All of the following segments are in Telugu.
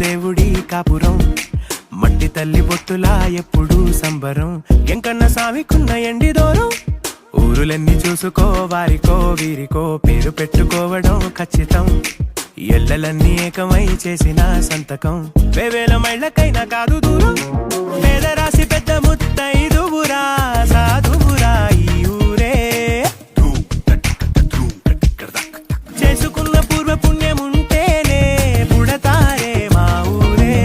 దేవుడి కాపురం, మట్టి తల్లి బొట్టులా ఎప్పుడు సంబరం. ఎంకన్న సామికున్న ఎండి దూరం, ఊరులన్నీ చూసుకో వారికో వీరికో పేరు పెట్టుకోవడం ఖచ్చితం. ఎల్లలన్నీ ఏకమై చేసిన సంతకం, వేవేల మైళ్ళకైనా కాదు దూరం. పేదరాశి పెద్ద ముత్తైదువురా సాధువురా ఈ ఊరే, చేసుకున్న పూర్వ పుణ్యముంటేనే పుడతారే మా ఊరే.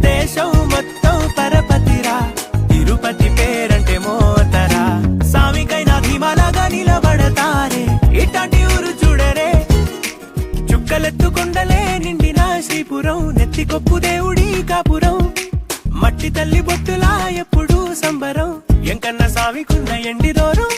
దేశం మొత్తం పరపతిరా, తిరుపతి పేరంటే మోతరా. సామికైనా ధీమాలాగా నిలబడతారే, ఇట్లాంటి ఊరు చూడరే. చుక్కలెత్తుకొండలే నిండిన శ్రీపురం, నెత్తికొప్పు దేవుడి కాపురం, మట్టి తల్లి బొట్టులా ఎప్పుడు సంబరం. ఎంకన్న సామికున్న ఎండి దూరం.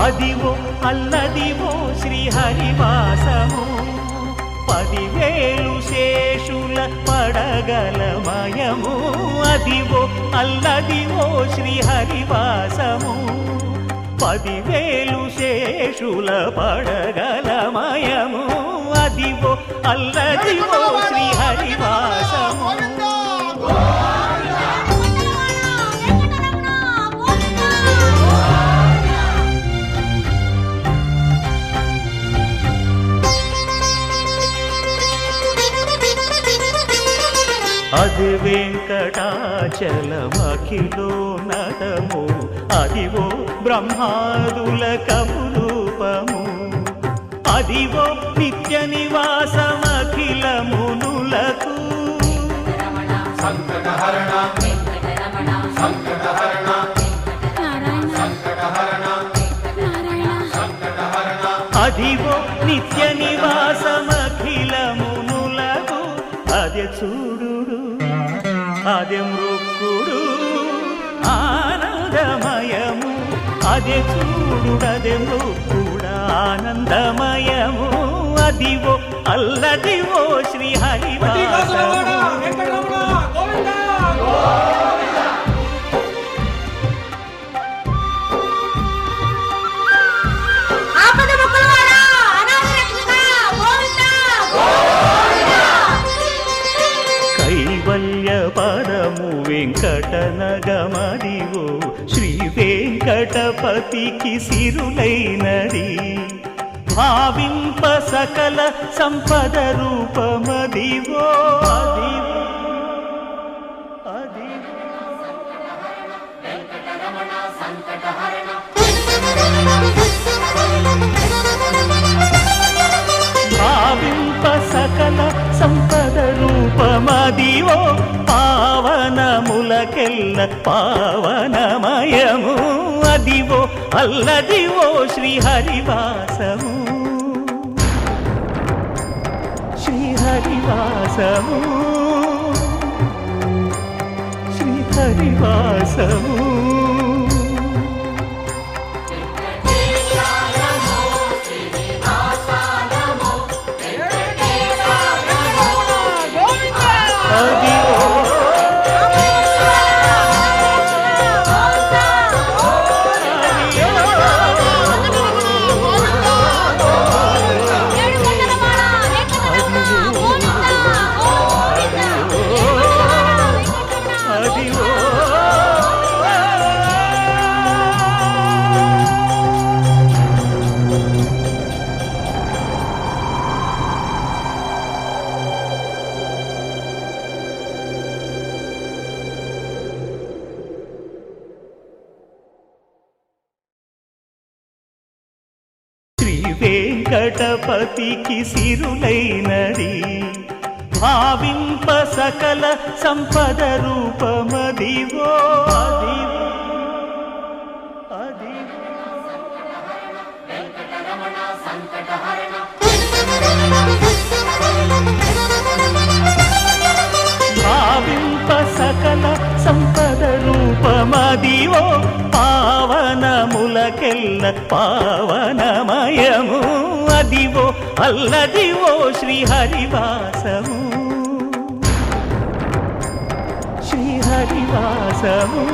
అదివో అల్లదివో శ్రీహరివాసము, 10,000 శేషుల పడగలమయము. అదివో అల్లదివో శ్రీహరివాసము, 10,000 శేషుల పడగలమయము. అదివో అల్లదివో శ్రీహరివాసము. అది వెంకటాచలమఖిలోన్నతము, అదివో బ్రహ్మాదుల కపురూపము. అదివో నిత్య నివాసమఖిల మునులకు. అదివో నిత్య నివాసమఖిల మునులకు. అదే చూడు అదే మృక్కుడు ఆనందమయము, అదే చూడుడదే మృక్కుడ ఆనందమయము. అదివో అల్లదివో శ్రీహరివాసము. కైవల్య పరము వెంకటనగమదివో, శ్రీ వెంకటపతికి సిరులైనది. భావింప సకల సంపద రూపమదివో. భావింప సకల సంపద రూపమదివో, పావనములకెల్ల పావనమయము. అదివో అల్లదివో శ్రీహరివాసము, శ్రీహరివాసము, శ్రీహరివాసము. వెంకటపతికి సిరులైనది భావింప సకల సంపద రూపమదివో అదివో అదివో భావింప సకల సంపద రూపమదివో పావనములకెల్ల పావనమయము అదివో అల్లదివో శ్రీహరివాసము శ్రీహరివాసము